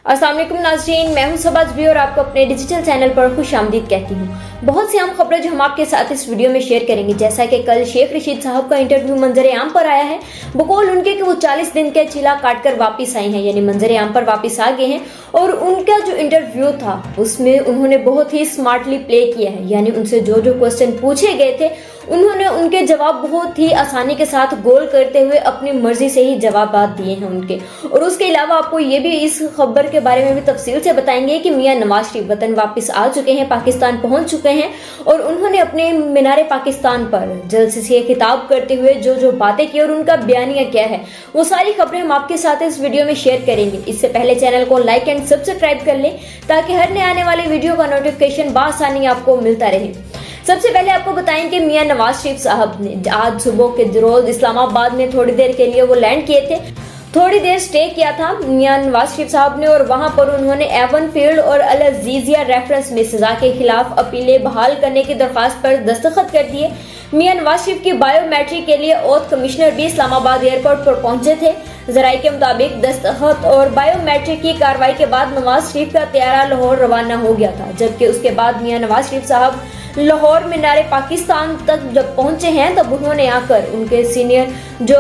अस्सलाम वालेकुम नाज़रीन, मैं हूं सबा ज़बी और आपको अपने डिजिटल चैनल पर खुशामदीद कहती हूं। बहुत सी अहम खबरें जो हम आपके साथ इस वीडियो में शेयर करेंगे। जैसा कि कल शेख रशीद साहब का इंटरव्यू मंजर आम पर आया है, बकौल उनके कि वो 40 दिन के चिला काट कर वापिस आए हैं, यानी मंजर आम पर वापिस आ गए हैं। और उनका जो इंटरव्यू था उसमें उन्होंने बहुत ही स्मार्टली प्ले किया है, यानी उनसे जो जो क्वेश्चन पूछे गए थे उन्होंने उनके जवाब बहुत ही आसानी के साथ गोल करते हुए अपनी मर्जी से ही जवाब दिए हैं उनके। और उसके अलावा आपको ये भी इस खबर के बारे में भी तफसील से बताएंगे कि मियां नवाज शरीफ वतन वापस आ चुके हैं, पाकिस्तान पहुंच चुके हैं और उन्होंने अपने मीनार पाकिस्तान पर जलसे से खिताब करते हुए जो जो बातें की और उनका बयानिया क्या है, वो सारी खबरें हम आपके साथ इस वीडियो में शेयर करेंगे। इससे पहले चैनल को लाइक एंड सब्सक्राइब कर लें ताकि हर नए आने वाली वीडियो का नोटिफिकेशन बआसानी आपको मिलता रहे। सबसे पहले आपको बताएं कि मियां नवाज शरीफ साहब ने आज सुबह के रोज इस्लामाबाद में थोड़ी देर के लिए वो लैंड किए थे, थोड़ी देर स्टे किया था मियां नवाज शरीफ साहब ने और वहां पर उन्होंने एवन फील्ड और अल अजीजिया रेफरेंस में सजा के खिलाफ अपीलें बहाल करने की दरख्वास्त पर दस्तखत कर दिए। मियां नवाज शरीफ की बायोमेट्रिक के लिए ओथ कमिश्नर भी इस्लामाबाद एयरपोर्ट पर पहुंचे थे। जराये के मुताबिक दस्तखत और बायोमेट्रिक की कार्रवाई के बाद नवाज शरीफ का तैयारा लाहौर रवाना हो गया था, जबकि उसके बाद मियां नवाज शरीफ साहब लाहौर मीनार पाकिस्तान तक जब पहुंचे हैं तब उन्होंने आकर उनके सीनियर जो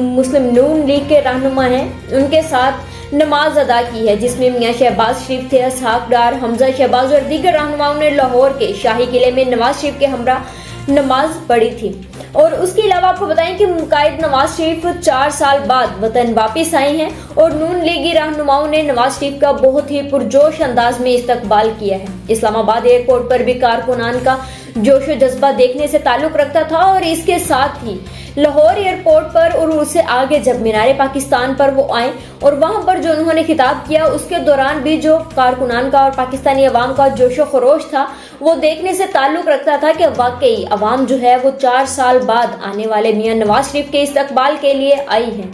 मुस्लिम नून लीग के रहनुमा हैं उनके साथ नमाज अदा की है, जिसमें मियां शहबाज शरीफ थे, इसहाक डार, हमजा शहबाज और दीगर रहनुमाओं ने लाहौर के शाही किले में नवाज शरीफ के हमरा नमाज पढ़ी थी। और उसके अलावा आपको बताएं कि मुकायद नवाज शरीफ 4 साल बाद वतन वापस आए हैं और नून लीगी रहनुमाओं ने नवाज शरीफ का बहुत ही पुरजोश अंदाज में इस्तकबाल किया है। इस्लामाबाद एयरपोर्ट पर भी कारकुनान का जोशो जज्बा देखने से ताल्लुक रखता था और इसके साथ ही लाहौर एयरपोर्ट पर और उससे आगे जब मीनार पाकिस्तान पर वो आए और वहां पर जो उन्होंने खिताब किया उसके दौरान भी जो कारकुनान का और पाकिस्तानी अवाम का जोशो खरोश था वो देखने से ताल्लुक रखता था कि वाकई अवाम जो है वो 4 साल बाद आने वाले मियां नवाज शरीफ के इस्तकबाल के लिए आई है।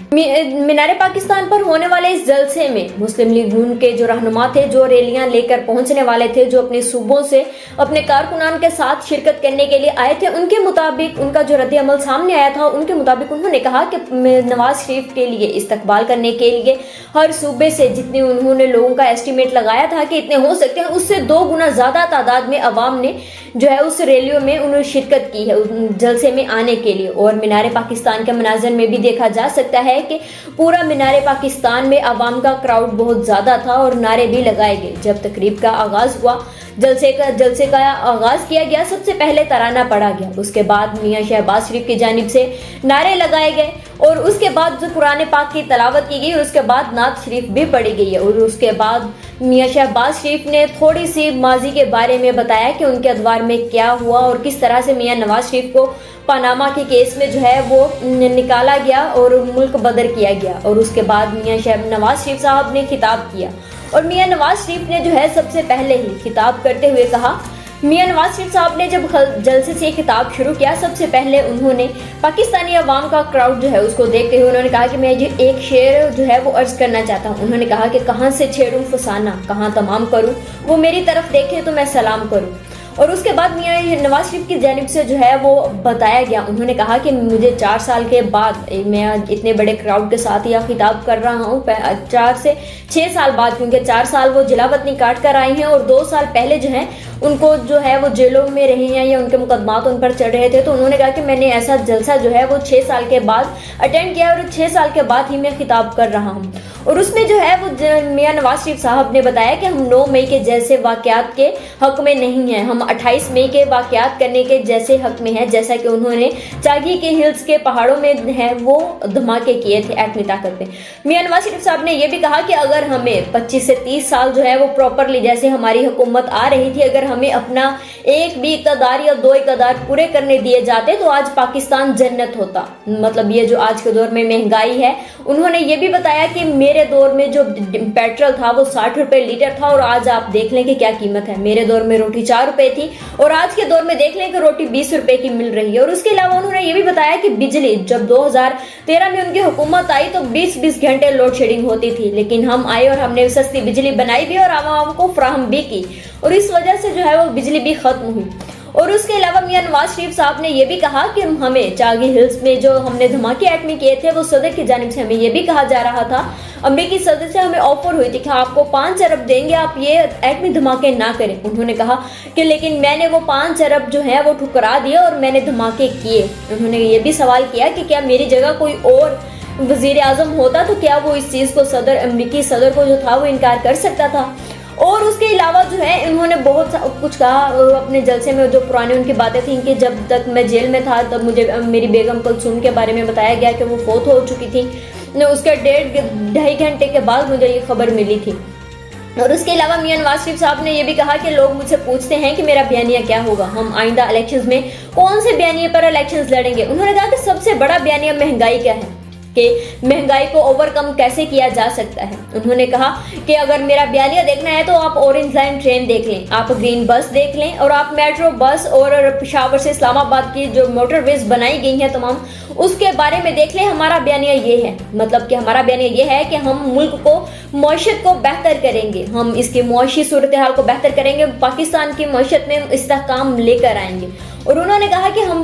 मीनार पाकिस्तान पर होने वाले इस जलसे में मुस्लिम लीग नून के जो रहनुमा थे, जो रैलियां लेकर पहुंचने वाले थे, जो अपने सूबों से अपने कारकुनान के साथ शिरकत करने के लिए आए थे, उनके मुताबिक उनका जो रद्द अमल सामने आया था उनके मुताबिक उन्होंने कहा कि नवाज शरीफ के लिए इस्तकबाल करने के लिए हर सूबे से जितने उन्होंने लोगों का एस्टिमेट लगाया था कि इतने हो सकते हैं, उससे 2 गुना ज्यादा तादाद में अवाम ने जो है उस रैलियों में उन्होंने शिरकत की है जलसे में आने के लिए। और मीनार पाकिस्तान के मनाजर में भी देखा जा सकता है कि पूरा मीनार पाकिस्तान में अवाम का क्राउड बहुत ज्यादा था और नारे भी लगाए गए। जब तकरीब का आगाज हुआ, जलसे का आगाज किया गया, सबसे पहले तराना पढ़ा गया, उसके बाद मियां शहबाज शरीफ की जानिब से नारे लगाए गए और उसके बाद जो कुरान पाक की तलावत की गई और उसके बाद नात शरीफ भी पढ़ी गई है। और उसके बाद मियां शहबाज शरीफ ने थोड़ी सी माजी के बारे में बताया कि उनके अदवार में क्या हुआ और किस तरह से मियां नवाज शरीफ को पनामा के केस में जो है वो निकाला गया और मुल्क बदर किया गया। और उसके बाद मियां नवाज शरीफ साहब ने खिताब किया और मियां नवाज शरीफ ने जो है सबसे पहले ही खिताब करते हुए कहा, मियां नवाज शरीफ साहब ने जब जलसे से खिताब शुरू किया सबसे पहले उन्होंने पाकिस्तानी अवाम का क्राउड जो है उसको देखते हुए उन्होंने कहा कि मैं जो एक शेर जो है वो अर्ज करना चाहता हूँ। उन्होंने कहा कि कहाँ से छेड़ूं फसाना, कहाँ तमाम करूँ, वो मेरी तरफ देखे तो मैं सलाम करूँ। और उसके बाद मियां नवाज शरीफ की जानिब से जो है वो बताया गया, उन्होंने कहा कि मुझे 4 साल के बाद मैं इतने बड़े क्राउड के साथ यह खिताब कर रहा हूँ, 4 से 6 साल बाद, क्योंकि 4 साल वो जिला वतनी काट कर आई हैं और 2 साल पहले जो है उनको जो है वो जेलों में रहे हैं या उनके मुकदमात उन पर चढ़ रहे थे। तो उन्होंने कहा कि मैंने ऐसा जलसा जो है वो 6 साल के बाद अटेंड किया और 6 साल के बाद ही मैं खिताब कर रहा हूँ। और उसमें जो है वो मियां नवाज शरीफ साहब ने बताया कि हम 9 मई के जैसे वाकयात के हक में नहीं हैं, हम 28 मई के वाकयात करने के जैसे हक में है, जैसा कि उन्होंने चागी के हिल्स के पहाड़ों में है वो धमाके किए थे एटमी ताकत पे। मियां नवाज शरीफ साहब ने यह भी कहा कि अगर हमें 25 से 30 साल जो है वो प्रॉपरली जैसे हमारी हुकूमत आ रही थी, अगर हमें अपना एक भी इक़्तिदार या 2 इक़्तिदार पूरे करने दिए जाते तो आज पाकिस्तान जन्नत होता। मतलब ये जो आज के दौर में महंगाई है, उन्होंने ये भी बताया कि मेरे दौर में जो पेट्रोल था वो 60 रुपए लीटर था और आज आप देख लें कि क्या कीमत है। मेरे दौर में रोटी 4 रुपए थी और आज के दौर में देख लें कि रोटी 20 रुपए की मिल रही है। और उसके अलावा उन्होंने ये भी बताया कि बिजली जब 2013 में उनकी हुकूमत आई तो 20-20 घंटे लोड शेडिंग होती थी, लेकिन हम आए और हमने सस्ती बिजली बनाई भी और आवाम को फराहम भी की और इस वजह से जो है वो बिजली भी खत्म हुई। اور اس کے علاوہ میاں نواز شریف صاحب نے یہ بھی کہا کہ ہمیں چاگی ہلز میں جو ہم نے دھماکے ایٹمی کیے تھے وہ صدر کی جانب سے ہمیں یہ بھی کہا جا رہا تھا، امریکی صدر سے ہمیں آفر ہوئی تھی کہ آپ کو 5 ارب دیں گے، آپ یہ ایٹمی دھماکے نہ کریں۔ انہوں نے کہا کہ لیکن میں نے وہ 5 ارب جو ہے وہ ٹھکرا دیے اور میں نے دھماکے کیے۔ انہوں نے یہ بھی سوال کیا کہ کیا میری جگہ کوئی اور وزیر اعظم ہوتا تو کیا وہ اس چیز کو امریکی صدر کو جو تھا وہ انکار کر سکتا تھا۔ اور اس کے علاوہ جو ہے انہوں نے بہت کچھ کہا اپنے جلسے میں، جو پرانے ان کی باتیں تھیں کہ جب تک میں جیل میں تھا تب مجھے میری بیگم کلثوم کے بارے میں بتایا گیا کہ وہ فوت ہو چکی تھی، اس کے 1.5 گھنٹے کے بعد مجھے یہ خبر ملی تھی۔ اور اس کے علاوہ میاں نواز شریف صاحب نے یہ بھی کہا کہ لوگ مجھ سے پوچھتے ہیں کہ میرا بیانیہ کیا ہوگا، ہم آئندہ الیکشنز میں کون سے بیانیے پر الیکشنز لڑیں گے۔ انہوں نے کہا کہ سب سے بڑا بیانیہ مہنگائی کا ہے کہ مہنگائی کو اوور کم کیسے کیا جا سکتا ہے۔ انہوں نے کہا کہ اگر میرا بیانیہ دیکھنا ہے تو آپ اورنج لائن ٹرین دیکھ لیں، آپ گرین بس دیکھ لیں، اور آپ میٹرو بس اور پشاور سے اسلام آباد کی جو موٹر ویز بنائی گئی ہیں تمام، اس کے بارے میں دیکھ لیں۔ ہمارا بیانیہ یہ ہے، مطلب کہ ہمارا بیانیہ یہ ہے کہ ہم ملک کو، معیشت کو بہتر کریں گے، ہم اس کی معاشی صورتحال کو بہتر کریں گے، پاکستان کی معیشت میں استحکام لے کر آئیں گے۔ اور انہوں نے کہا کہ ہم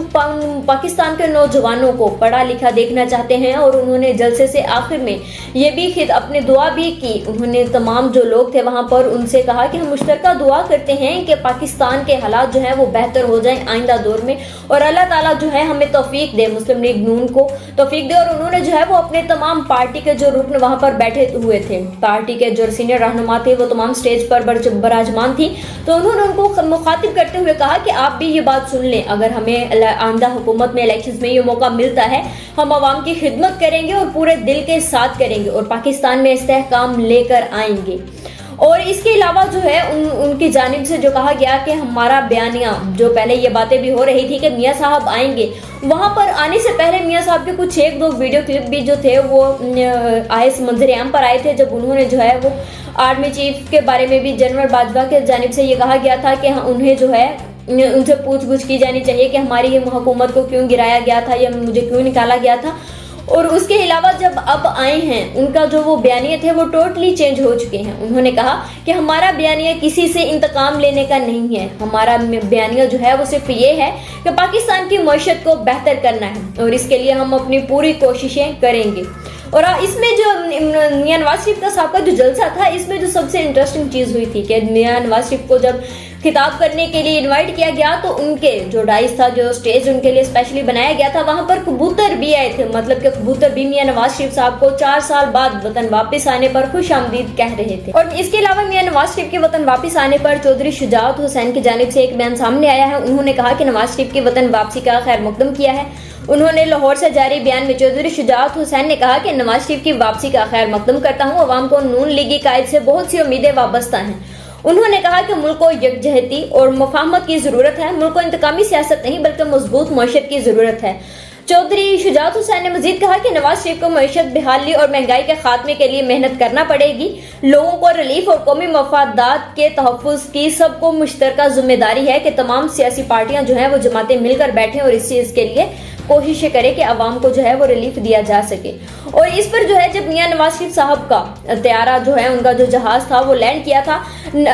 پاکستان کے نوجوانوں کو پڑھا لکھا دیکھنا چاہتے ہیں، اور انہوں نے جلسے سے آخر میں یہ بھی اپنے دعا بھی کی۔ انہوں نے تمام جو لوگ تھے وہاں پر ان سے کہا کہ ہم مشترکہ دعا کرتے ہیں کہ پاکستان کے حالات جو ہیں وہ بہتر ہو جائیں آئندہ دور میں، اور اللہ تعالیٰ جو ہے ہمیں توفیق دے، مسلم لیگ نون کو توفیق دے۔ اور انہوں نے جو ہے وہ اپنے تمام پارٹی کے جو رکن وہاں پر بیٹھے ہوئے تھے، پارٹی کے جو سینئر رہنما تھے وہ تمام سٹیج پر براجمان تھی، تو انہوں نے ان کو مخاطب کرتے ہوئے کہا کہ آپ بھی یہ بات سن لیں، اگر ہمیں آئندہ حکومت میں الیکشنز میں یہ موقع ملتا ہے ہم عوام کی خدمت کریں گے اور پورے دل کے ساتھ کریں گے اور پاکستان میں استحکام لے کر آئیں گے۔ اور اس کے علاوہ جو ہے ان کی جانب سے جو کہا گیا کہ ہمارا بیانیہ، جو پہلے یہ باتیں بھی ہو رہی تھی کہ میاں صاحب آئیں گے، وہاں پر آنے سے پہلے میاں صاحب کے کچھ 1-2 ویڈیو کلپ بھی جو تھے وہ آئے منظر عام پر آئے تھے، جب انہوں نے جو ہے وہ آرمی چیف کے بارے میں بھی جنرل باجوہ کے جانب سے یہ کہا گیا تھا کہ انہیں جو ہے ان سے پوچھ گچھ کی جانی چاہیے کہ ہماری یہ حکومت کو کیوں گرایا گیا تھا یا مجھے کیوں نکالا گیا تھا۔ اور اس کے علاوہ جب اب آئے ہیں ان کا جو وہ بیانیے تھے وہ ٹوٹلی چینج ہو چکے ہیں۔ انہوں نے کہا کہ ہمارا بیانیہ کسی سے انتقام لینے کا نہیں ہے، ہمارا بیانیہ جو ہے وہ صرف یہ ہے کہ پاکستان کی معیشت کو بہتر کرنا ہے اور اس کے لیے ہم اپنی پوری کوششیں کریں گے۔ اور اس میں جو میاں نواز شریف کا صاحب کا جو جلسہ تھا، اس میں جو سب سے انٹرسٹنگ چیز ہوئی تھی کہ میاں نواز شریف کو جب خطاب کرنے کے لیے انوائٹ کیا گیا تو ان کے جو ڈائس تھا، جو سٹیج ان کے لیے اسپیشلی بنایا گیا تھا، وہاں پر کبوتر بھی آئے تھے، مطلب کہ کبوتر بھی میاں نواز شریف صاحب کو 4 سال بعد وطن واپس آنے پر خوش آمدید کہہ رہے تھے۔ اور اس کے علاوہ میاں نواز شریف کے وطن واپس آنے پر چودھری شجاعت حسین کی جانب سے ایک بیان سامنے آیا ہے۔ انہوں نے کہا کہ نواز شریف کی وطن واپسی کا خیر مقدم کیا ہے۔ انہوں نے لاہور سے جاری بیان میں چودھری شجاعت حسین نے کہا کہ نواز شریف کی واپسی کا خیر مقدم کرتا ہوں، عوام کو نون لیگی قائد سے بہت سی امیدیں وابستہ ہیں۔ انہوں نے کہا کہ ملک کو یکجہتی اور مفاہمت کی ضرورت ہے، ملک کو انتقامی سیاست نہیں بلکہ مضبوط معیشت کی ضرورت ہے۔ چودھری شجاعت حسین نے مزید کہا کہ نواز شریف کو معیشت بحالی اور مہنگائی کے خاتمے کے لیے محنت کرنا پڑے گی، لوگوں کو ریلیف اور قومی مفادات کے تحفظ کی سب کو مشترکہ ذمہ داری ہے کہ تمام سیاسی پارٹیاں جو ہیں وہ جماعتیں مل کر بیٹھیں اور اس چیز کے لیے کوششیں کرے کہ عوام کو جو ہے وہ ریلیف دیا جا سکے۔ اور اس پر جو ہے جب میاں نواز شریف صاحب کا طیارہ جو ہے ان کا جو جہاز تھا وہ لینڈ کیا تھا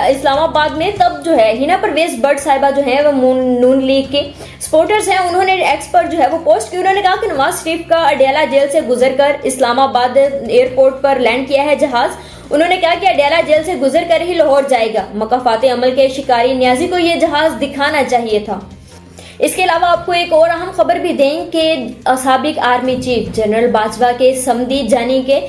اسلام آباد میں، تب جو ہے ہنا پرویز بٹ صاحبہ جو ہیں وہ نون لیگ کے سپورٹرز ہیں، انہوں نے ایکس پر جو ہے وہ پوسٹ کی۔ انہوں نے کہا کہ نواز شریف کا اڈیالہ جیل سے گزر کر اسلام آباد ایئرپورٹ پر لینڈ کیا ہے جہاز۔ انہوں نے کہا کہ اڈیالہ جیل سے گزر کر ہی لاہور جائے گا، مکافات عمل کے شکاری نیازی کو یہ جہاز دکھانا چاہیے تھا۔ اس کے علاوہ آپ کو ایک اور اہم خبر بھی دیں کہ سابق آرمی چیف جنرل باجوہ کے سمدی جانی کے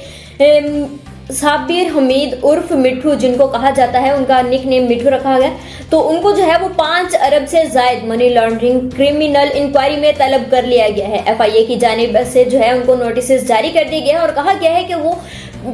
صابر حمید عرف مٹھو، جن کو کہا جاتا ہے، ان کا نک نیم مٹھو رکھا گیا، تو ان کو جو ہے وہ 5 ارب سے زائد منی لانڈرنگ کرمنل انکوائری میں طلب کر لیا گیا ہے۔ ایف آئی اے کی جانب سے جو ہے ان کو نوٹسز جاری کر دی گئے ہیں اور کہا گیا ہے کہ وہ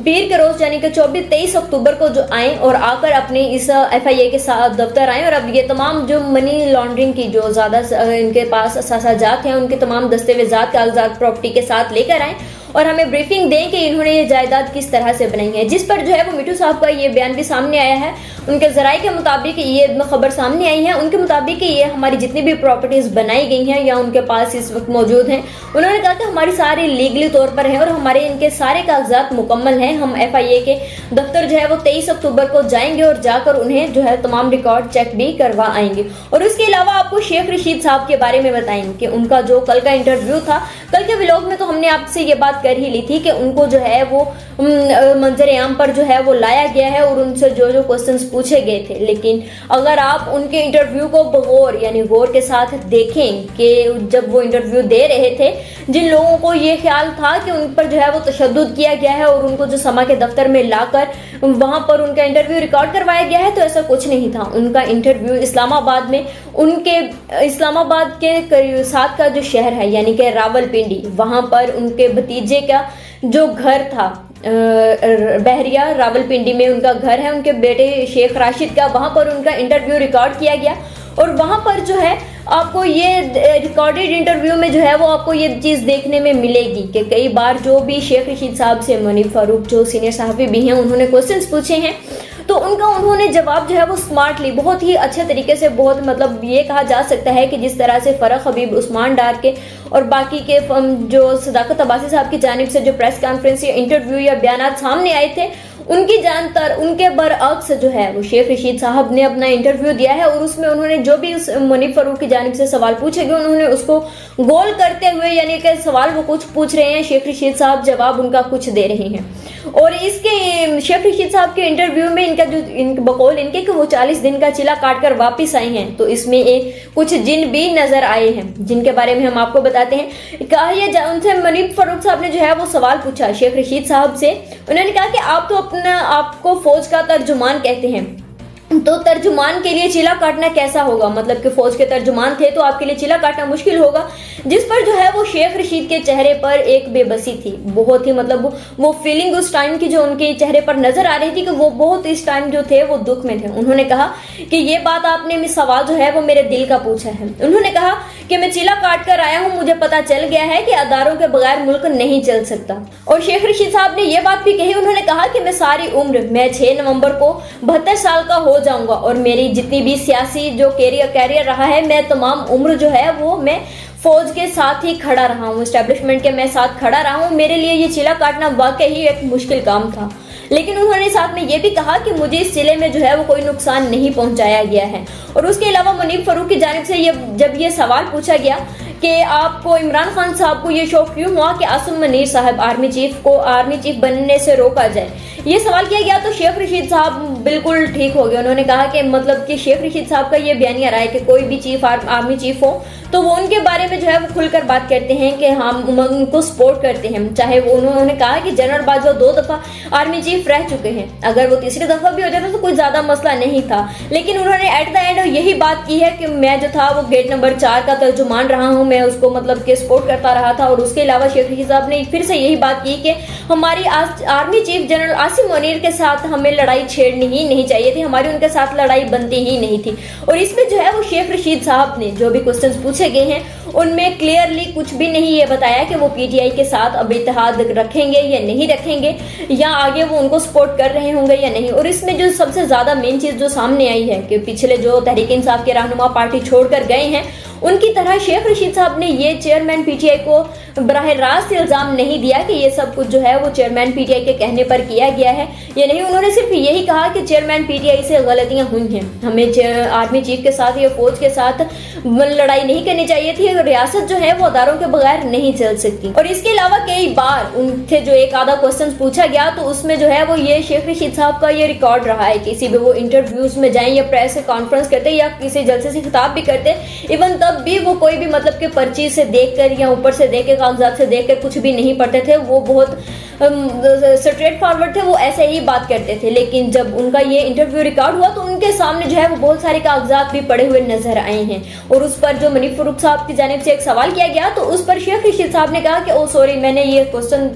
پیر کے روز یعنی کہ 23 اکتوبر کو جو آئیں اور آ کر اپنے اس ایف آئی اے کے ساتھ دفتر آئیں اور اب یہ تمام جو منی لانڈرنگ کی جو زیادہ ان کے پاس اثاثہ جات ہیں ان کے تمام دستاویزات کاغذات پراپرٹی کے ساتھ لے کر آئیں और हमें ब्रीफिंग दें कि इन्होंने ये जायदाद किस तरह से बनाई है। जिस पर जो है वो मिट्टू साहब का ये बयान भी सामने आया है। उनके ज़राए के मुताबिक ये खबर सामने आई है, उनके मुताबिक कि ये हमारी जितनी भी प्रॉपर्टीज़ बनाई गई हैं या उनके पास इस वक्त मौजूद हैं, उन्होंने कहा कि हमारी सारी लीगली तौर पर है और हमारे इनके सारे कागजात मुकम्मल हैं। हम FIA के दफ्तर जो है वो 23 अक्टूबर को जाएंगे और जाकर उन्हें जो है तमाम रिकॉर्ड चेक भी करवा आएंगे। और उसके अलावा आपको शेख रशीद साहब के बारे में बताएंगे कि उनका जो कल का इंटरव्यू था, कल के व्लॉग में तो हमने आपसे ये बात कर ही ली थी कि उनको जो है वो मंजर आम पर जो है वो लाया गया है और उनसे जो जो क्वेश्चंस पूछे गए थे। लेकिन अगर आप उनके इंटरव्यू को बगौर यानी गौर के साथ देखें कि जब वो इंटरव्यू दे रहे थे, जिन लोगों को ये ख्याल था कि उन पर जो है वो तशद्दुद किया गया है और उनको जो समा के दफ्तर में लाकर वहां पर उनका इंटरव्यू रिकॉर्ड करवाया गया है, तो ऐसा कुछ नहीं था। उनका इंटरव्यू इस्लामाबाद में, उनके इस्लामाबाद के साथ का जो शहर है यानी कि रावलपिंडी, वहां पर उनके भतीजे का जो घर था बहरिया रावलपिंडी में उनका घर है, उनके बेटे शेख राशिद का, वहां पर उनका इंटरव्यू रिकॉर्ड किया गया। और वहां पर जो है आपको ये रिकॉर्डेड इंटरव्यू में जो है वो आपको ये चीज़ देखने में मिलेगी कि कई बार जो भी शेख रशीद साहब से मुनीफ फारूक जो सीनियर सहाफ़ी भी हैं, उन्होंने क्वेश्चंस पूछे हैं, तो उन्होंने जवाब जो है वो स्मार्टली बहुत ही अच्छे तरीके से, बहुत मतलब ये कहा जा सकता है कि जिस तरह से फ़रख हबीब, उस्मान डार के और बाकी के जो सदाकत अब्बासी साहब की जानिब से जो प्रेस कॉन्फ्रेंस या इंटरव्यू या बयानात सामने आए थे, उनके बरअक्स जो है वो शेख रशीद साहब ने अपना इंटरव्यू दिया है और उसमें उन्होंने जो भी उस मुनीफ फारूक की जानिब से सवाल पूछे गए, उन्होंने उसको गोल करते हुए यानी कि सवाल वो कुछ पूछ रहे हैं, शेख रशीद साहब जवाब उनका कुछ दे रहे हैं। और इसके शेख रशीद साहब के इंटरव्यू में बकौल इनके कि वो 40 दिन का चिला काट कर वापिस आए हैं, तो इसमें कुछ जिन भी नजर आए हैं जिनके बारे में हम आपको बताते हैं। कहा उनसे मुनीफ फारूक साहब ने जो है वो सवाल पूछा शेख रशीद साहब से, उन्होंने कहा कि आप तो आपको फौज का तर्जुमान कहते हैं, तो तर्जुमान के लिए चिला काटना कैसा होगा, मतलब कि फौज के तर्जुमान थे तो आपके लिए चिला काटना मुश्किल होगा। जिस पर जो है वो शेख रशीद के चेहरे पर एक बेबसी थी, बहुत ही मतलब वो फीलिंग उस टाइम की जो उनके चेहरे पर नजर आ रही थी कि वो बहुत इस टाइम जो थे वो दुख में थे। उन्होंने कहा कि ये बात आपने सवाल जो है वो मेरे दिल का पूछा है। उन्होंने कहा कि मैं चिला काट कर आया हूँ, मुझे पता चल गया है कि अदारों के बगैर मुल्क नहीं चल सकता। और शेख रशीद साहब ने ये बात भी कही, उन्होंने कहा कि मैं सारी उम्र, मैं 6 नवंबर को 72 साल का हो जाऊंगा और मेरी जितनी भी सियासी जो कैरियर रहा है, मैं तमाम उम्र जो है वो मैं फौज के साथ ही खड़ा रहा हूँ, एस्टेब्लिशमेंट के मैं साथ खड़ा रहा हूँ। मेरे लिए ये चिला काटना वाकई ही एक मुश्किल काम था। लेकिन उन्होंने साथ में ये भी कहा कि मुझे इस चिले में जो है वो कोई नुकसान नहीं पहुंचाया गया है। और उसके अलावा मुनीफ फारूक की जानिब से जब ये सवाल पूछा गया कि आपको इमरान खान साहब को ये शौक क्यों हुआ कि आसिम मुनीर साहब आर्मी चीफ बनने से रोका जाए, ये सवाल किया गया, तो शेख रशीद साहब बिल्कुल ठीक हो गए। उन्होंने कहा कि मतलब कि शेख रशीद साहब का ये बयानिया रहा है कि कोई भी आर्मी चीफ हो तो वो उनके बारे में जो है वो खुलकर बात करते हैं कि हम उनको सपोर्ट करते हैं। चाहे वो उन्होंने कहा कि जनरल बाजवा 2 दफा आर्मी चीफ रह चुके हैं, अगर वो तीसरी दफा भी हो जाता तो कोई ज्यादा मसला नहीं था। लेकिन उन्होंने एट द एंड यही बात की है कि मैं जो था वो गेट नंबर 4 का तर्जुमान रहा हूँ, मैं उसको मतलब कि सपोर्ट करता रहा था। और उसके अलावा शेख रशीद साहब ने फिर से यही बात की कि हमारी army chief general Asim Munir के साथ हमें लड़ाई छेड़नी ही नहीं चाहिए थी, हमारी उनके साथ लड़ाई बनती ही नहीं थी। और इसमें जो है वो शेख रशीद साहब ने जो भी क्वेश्चंस पूछे गए हैं उनमें क्लियरली कुछ भी नहीं ये बताया कि वो PTI के साथ अब इत्तेहाद रखेंगे या नहीं रखेंगे, या आगे वो उनको सपोर्ट कर रहे होंगे या नहीं। और इसमें जो सबसे ज्यादा मेन चीज जो सामने आई है कि पिछले जो तहरीक इंसाफ के रहनुमा पार्टी छोड़कर गए हैं, उनकी तरह शेख रशीद साहब ने ये चेयरमैन PTI को बराह रास्त इल्जाम नहीं दिया कि ये सब कुछ जो है वो चेयरमैन PTI के कहने पर किया गया है या नहीं। उन्होंने सिर्फ यही कहा कि चेयरमैन PTI से गलतियां हुई हैं, हमें आर्मी चीफ के साथ या फौज के साथ लड़ाई नहीं करनी चाहिए थी, रियासत जो है वो अदारों के बगैर नहीं चल सकती। और इसके अलावा कई बार उनसे जो एक आधा क्वेश्चन पूछा गया तो उसमें जो है वो ये शेख रशीद साहब का ये रिकॉर्ड रहा है, किसी भी वो इंटरव्यूज में जाएं या प्रेस कॉन्फ्रेंस करते या किसी जलसे से खिताब भी करते, इवन तब भी वो कोई भी मतलब कि पर्ची से देखकर या ऊपर से देख के कागजात से देखकर कुछ भी नहीं पढ़ते थे। वो बहुत स्ट्रेट फॉरवर्ड थे, वो ऐसे ही बात करते थे। लेकिन जब उनका ये इंटरव्यू रिकॉर्ड हुआ तो उनके सामने जो है वो बहुत सारे कागजात भी पड़े हुए नजर आए हैं। और उस पर जो मनीफ फरूक साहब की जानिब से एक सवाल किया गया तो उस पर शेख रशीद साहब ने कहा कि ओ सॉरी, मैंने ये क्वेश्चन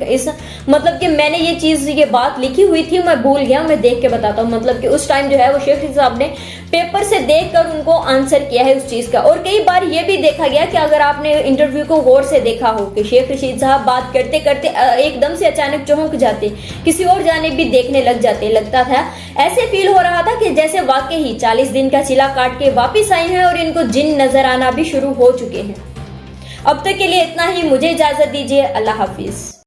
मतलब कि मैंने ये बात लिखी हुई थी, मैं भूल गया, मैं देख के बताता हूँ। मतलब कि उस टाइम जो है वो शेख रशीद साहब ने पेपर से देखकर उनको आंसर किया है उस चीज का। और कई बार ये भी देखा गया कि अगर आपने इंटरव्यू को गौर से देखा हो कि शेख रशीद साहब बात करते करते एकदम से अचानक चौंक जाते, किसी और जानिब भी देखने लग जाते। लगता था, ऐसे फील हो रहा था कि जैसे वाकई ही 40 दिन का चिला काट के वापिस आए हैं और इनको जिन नजर आना भी शुरू हो चुके हैं। अब तक के लिए इतना ही, मुझे इजाजत दीजिए, अल्लाह हाफिज।